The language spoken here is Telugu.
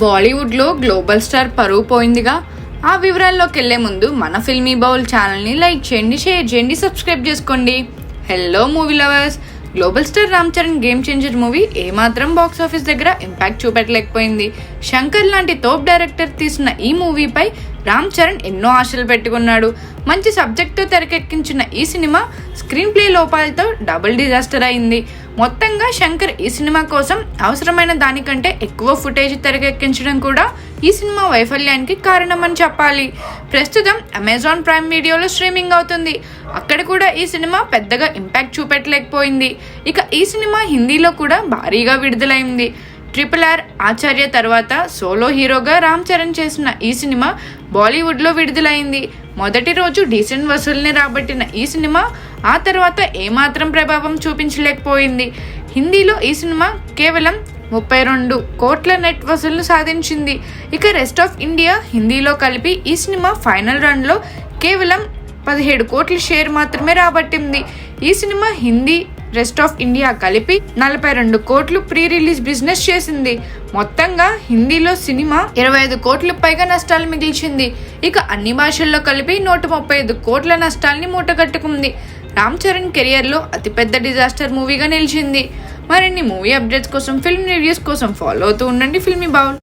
బాలీవుడ్లో గ్లోబల్ స్టార్ పరువు పోయిందిగా. ఆ వివరాల్లోకి వెళ్లే ముందు మన ఫిల్మీ బౌల్ ఛానల్ని లైక్ చేయండి, షేర్ చేయండి, సబ్స్క్రైబ్ చేసుకోండి. Hello movie lovers, global star Ram Charan game changer movie ఏమాత్రం బాక్స్ ఆఫీస్ దగ్గర ఇంపాక్ట్ చూపెట్టలేకపోయింది. శంకర్ లాంటి తోప్ డైరెక్టర్ తీసిన ఈ మూవీపై రామ్ చరణ్ ఎన్నో ఆశలు పెట్టుకున్నాడు. మంచి సబ్జెక్ట్తో తెరకెక్కించిన ఈ సినిమా స్క్రీన్ ప్లే లోపాలతో డబుల్ డిజాస్టర్ అయింది. మొత్తంగా శంకర్ ఈ సినిమా కోసం అవసరమైన దానికంటే ఎక్కువ ఫుటేజ్ తెరకెక్కించడం కూడా ఈ సినిమా వైఫల్యానికి కారణమని చెప్పాలి. ప్రస్తుతం అమెజాన్ ప్రైమ్ వీడియోలో స్ట్రీమింగ్ అవుతుంది. అక్కడ కూడా ఈ సినిమా పెద్దగా ఇంపాక్ట్ చూపెట్టలేకపోయింది. ఇక ఈ సినిమా హిందీలో కూడా భారీగా విడుదలైంది. RRR ఆచార్య తర్వాత సోలో హీరోగా రామ్ చరణ్ చేసిన ఈ సినిమా బాలీవుడ్లో విడుదలైంది. మొదటి రోజు డీసెంట్ వసూల్ని రాబట్టిన ఈ సినిమా ఆ తర్వాత ఏమాత్రం ప్రభావం చూపించలేకపోయింది. హిందీలో ఈ సినిమా కేవలం 32 కోట్ల నెట్ వసూళ్లు సాధించింది. ఇక రెస్ట్ ఆఫ్ ఇండియా హిందీలో కలిపి ఈ సినిమా ఫైనల్ రన్లో కేవలం 17 కోట్ల షేర్ మాత్రమే రాబట్టింది. ఈ cinema Hindi, rest of India కలిపి 42 కోట్లు ప్రీ రిలీజ్ బిజినెస్ చేసింది. మొత్తంగా హిందీలో సినిమా 25 కోట్ల పైగా నష్టాలు మిగిల్చింది. ఇక అన్ని భాషల్లో కలిపి 135 కోట్ల నష్టాల్ని మూటగట్టుకుంది. రామ్ చరణ్ కెరియర్లో అతిపెద్ద డిజాస్టర్ మూవీగా నిలిచింది. మరిన్ని మూవీ అప్డేట్స్ కోసం, ఫిల్మ్ రివ్యూస్ కోసం ఫాలో అవుతూ ఉండండి ఫిల్మీ బౌల్.